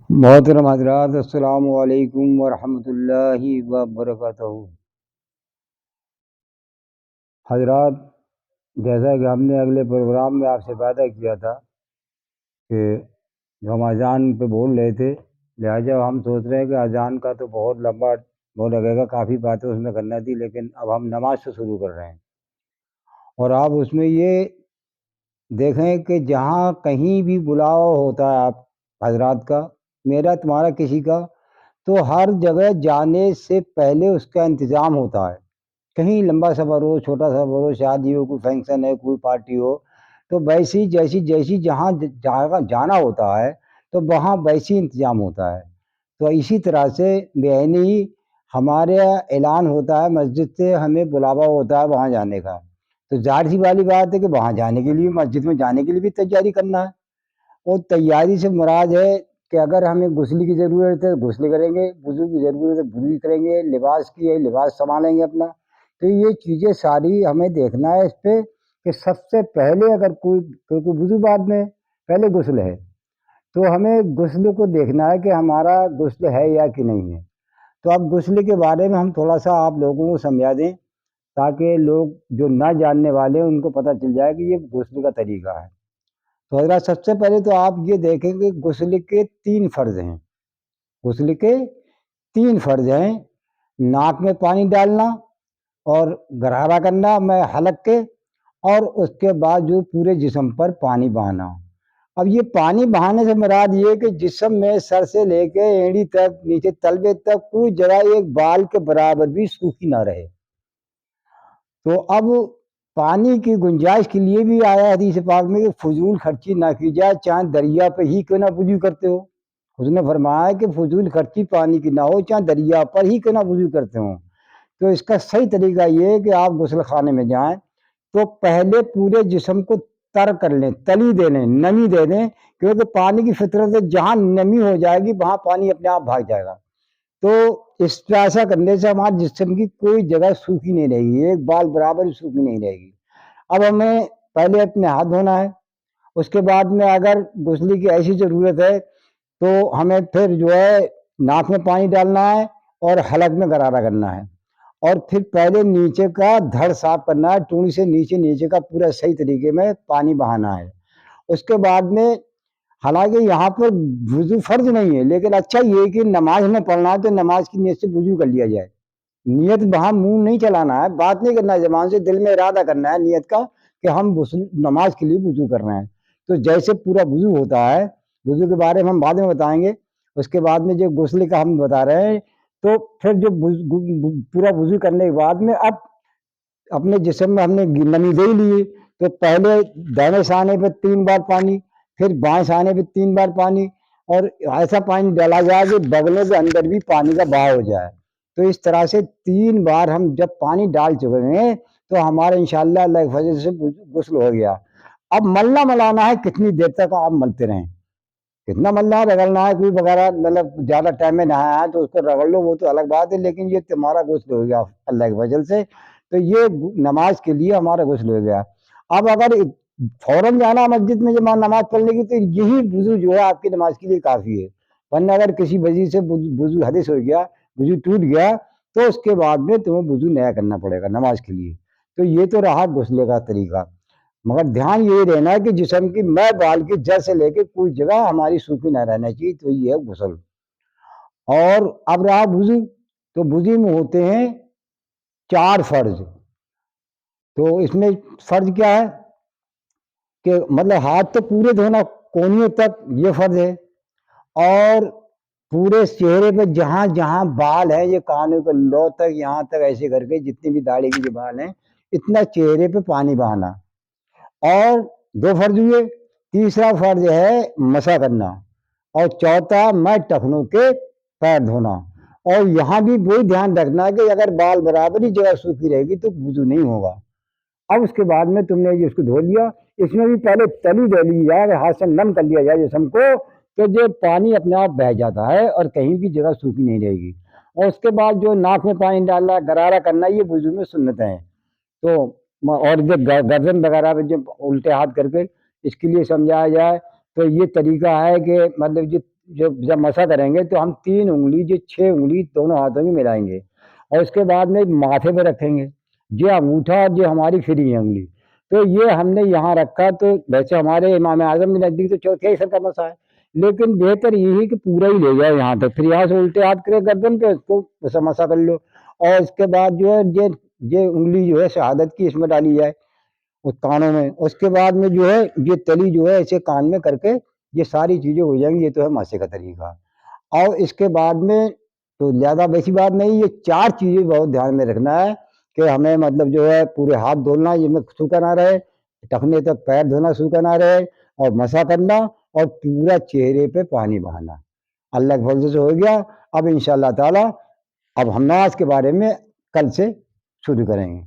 محترم حضرات، السلام علیکم ورحمۃ اللہ وبرکاتہ۔ حضرات، جیسا کہ ہم نے اگلے پروگرام میں آپ سے وعدہ کیا تھا کہ جو ہم اذان پہ بول رہے تھے، لہٰذا ہم سوچ رہے ہیں کہ اذان کا تو بہت لمبا وہ لگے گا، کافی باتیں اس میں کرنا تھی، لیکن اب ہم نماز سے شروع کر رہے ہیں۔ اور آپ اس میں یہ دیکھیں کہ جہاں کہیں بھی بلاؤ ہوتا ہے آپ حضرات کا، میرا تمہارا کسی کا، تو ہر جگہ جانے سے پہلے اس کا انتظام ہوتا ہے۔ کہیں لمبا سفر ہو، چھوٹا سفر ہو، شادی ہو، کوئی فنکشن ہے، کوئی پارٹی ہو، تو ویسی جیسی جہاں جانا ہوتا ہے تو وہاں ویسی انتظام ہوتا ہے۔ تو اسی طرح سے ہی ہمارے اعلان ہوتا ہے، مسجد سے ہمیں بلاوا ہوتا ہے وہاں جانے کا، تو ظاہر سی والی بات ہے کہ وہاں جانے کے لیے، مسجد میں جانے کے لیے بھی تیاری کرنا ہے۔ اور تیاری سے مراد ہے کہ اگر ہمیں غسل کی ضرورت ہے غسل کریں گے، وضو کی ضرورت ہے وضو کریں گے، لباس کی ہے لباس سنبھالیں گے اپنا۔ تو یہ چیزیں ساری ہمیں دیکھنا ہے اس پہ کہ سب سے پہلے اگر کوئی وضو بعد میں پہلے غسل ہے، تو ہمیں غسل کو دیکھنا ہے کہ ہمارا غسل ہے یا کہ نہیں ہے۔ تو اب غسل کے بارے میں ہم تھوڑا سا آپ لوگوں کو سمجھا دیں، تاکہ لوگ جو نہ جاننے والے ہیں ان کو پتہ چل جائے کہ یہ غسل کا طریقہ ہے۔ تو حضرات، سب سے پہلے تو آپ یہ دیکھیں کہ غسل کے 3 فرض ہیں۔ غسل کے 3 فرض ہیں: ناک میں پانی ڈالنا، اور غرارہ کرنا میں حلق کے، اور اس کے بعد جو پورے جسم پر پانی بہانا۔ اب یہ پانی بہانے سے مراد یہ کہ جسم میں سر سے لے کے اینڑی تک، نیچے تلوے تک کوئی جگہ ایک بال کے برابر بھی سوکھی نہ رہے۔ تو اب پانی کی گنجائش کے لیے بھی آیا حدیث پاک میں کہ فضول خرچی نہ کی جائے، چاہے دریا پہ ہی کیوں نہ وضو کرتے ہو۔ اس نے فرمایا کہ فضول خرچی پانی کی نہ ہو، چاہے دریا پر ہی کیوں نہ وضو کرتے ہوں۔ تو اس کا صحیح طریقہ یہ ہے کہ آپ غسل خانے میں جائیں تو پہلے پورے جسم کو تر کر لیں، تلی دے لیں، نمی دے دیں، کیونکہ پانی کی فطرت ہے جہاں نمی ہو جائے گی وہاں پانی اپنے آپ بھاگ جائے گا۔ تو اس طرح ایسا کرنے سے ہمارے جسم کی کوئی جگہ سوکھی نہیں رہے گی، ایک بال برابر بھی سوکھی نہیں رہے گی۔ اب ہمیں پہلے اپنے ہاتھ دھونا ہے، اس کے بعد میں اگر غسل کی ایسی ضرورت ہے تو ہمیں پھر جو ہے ناک میں پانی ڈالنا ہے اور حلق میں غرارہ کرنا ہے، اور پھر پہلے نیچے کا دھڑ صاف کرنا ہے، ٹونی سے نیچے کا پورا صحیح طریقے میں پانی بہانا ہے۔ اس کے بعد میں، حالانکہ یہاں پر وضو فرض نہیں ہے، لیکن اچھا یہ کہ نماز میں پڑھنا ہے تو نماز کی نیت سے وضو کر لیا جائے۔ نیت وہاں منہ نہیں چلانا ہے، بات نہیں کرنا ہے زبان سے، دل میں ارادہ کرنا ہے نیت کا کہ ہم نماز کے لیے وضو کر رہے ہیں۔ تو جیسے پورا وضو ہوتا ہے، وضو کے بارے میں ہم بعد میں بتائیں گے، اس کے بعد میں جو غسل کا ہم بتا رہے ہیں، تو پھر جو پورا وضو کرنے کے بعد میں اب اپنے جسم میں ہم نے نمی دے لی، تو پہلے دائیں سانے پہ 3 بار پانی، پھر بائیں سانے پہ 3 بار پانی، اور ایسا پانی ڈالا جائے کہ بغلوں کے اندر بھی پانی کا بہاؤ ہو جائے۔ تو اس طرح سے 3 بار ہم جب پانی ڈال چکے ہیں تو ہمارا انشاءاللہ اللہ کے فضل سے غسل ہو گیا۔ اب ملنا ملانا ہے، کتنی دیر تک آپ ملتے رہیں، کتنا ملنا ہے، رگڑنا ہے، کوئی وغیرہ مطلب زیادہ ٹائم میں نہایا ہے تو اس کو رگڑ لو، وہ تو الگ بات ہے، لیکن یہ تمہارا غسل ہو گیا اللہ کے فضل سے۔ تو یہ نماز کے لیے ہمارا غسل ہو گیا۔ اب اگر فوراً جانا مسجد میں جب نماز پڑھنے کی، تو یہی وضو جو ہے آپ کی نماز کے لیے کافی ہے، ورنہ اگر کسی وجہ سے وضو حدث ہو گیا، وضو ٹوٹ گیا، تو اس کے بعد میں تمہیں وضو نیا کرنا پڑے گا نماز کے لیے۔ تو یہ تو رہا غسل کا طریقہ، مگر دھیان یہ رہنا ہے کہ جسم کی میں بال کی جڑ سے لے کے کوئی جگہ ہماری سوکھی نہ رہنا چاہیے، تو یہ ہے غسل۔ اور اب رہا وضو، تو وضو میں ہوتے ہیں 4 فرض۔ تو اس میں فرض کیا ہے کہ مطلب ہاتھ تو پورے دھونا کونیوں تک، یہ فرض ہے، اور پورے چہرے پہ جہاں جہاں بال ہے، یہ کانوں کے لو تک، یہاں تک ایسے کر کے جتنی بھی داڑھی کی جو بال ہیں، اتنا چہرے پہ پانی بہانا۔ اور 2 فرض ہوئے، تیسرا فرض ہے مسح کرنا، اور چوتھا میں ٹخنوں کے پیر دھونا۔ اور یہاں بھی وہی دھیان رکھنا کہ اگر بال برابر ہی جگہ سوکھی رہے گی تو وضو نہیں ہوگا۔ اب اس کے بعد میں تم نے اس کو دھو لیا، اس میں بھی پہلے تلی دے لی جائے، ہاتھ سے نم کر لیا جائے جسم کو، تو جو پانی اپنے آپ بہ جاتا ہے اور کہیں بھی جگہ سوکھی نہیں رہے گی۔ اور اس کے بعد جو ناک میں پانی ڈالنا، غرارہ کرنا، یہ وضو میں سنتیں ہیں۔ تو اور جو گردن وغیرہ جو الٹے ہاتھ کر کے اس کے لیے سمجھایا جائے، تو یہ طریقہ ہے کہ مطلب جب مسا کریں گے تو ہم 3 انگلی جو 6 انگلی دونوں ہاتھوں کی ملائیں گے اور اس کے بعد میں ماتھے پہ رکھیں گے، یہ انگوٹھا جو ہماری فری ہے انگلی، تو یہ ہم نے یہاں رکھا، تو ویسے ہمارے امام اعظم کے نزدیک تو چوتھے حصے کا مسا ہے، لیکن بہتر یہی کہ پورا ہی لے جائے یہاں تک، پھر یہاں سے الٹے ہاتھ کرے گردن پہ اس کو مسا کر لو، اور اس کے بعد جو ہے یہ انگلی جو ہے شہادت کی اس میں ڈالی جائے اس کانوں میں، اس کے بعد میں جو ہے یہ تلی جو ہے ایسے کان میں کر کے یہ ساری چیزیں ہو جائیں گی، یہ تو ہے مسے کا طریقہ۔ اور اس کے بعد میں تو زیادہ ویسی بات نہیں، یہ 4 چیزیں بہت دھیان میں رکھنا ہے کہ ہمیں مطلب جو ہے پورے ہاتھ دھونا، یہ میں سوکھا نہ رہے، ٹخنے تک پیر دھونا سوکھا نہ رہے، اور مسا کرنا، اور پورا چہرے پہ پانی بہانا۔ اللہ کے فضل سے ہو گیا۔ اب انشاءاللہ تعالی اب ہم نماز کے بارے میں کل سے شروع کریں گے۔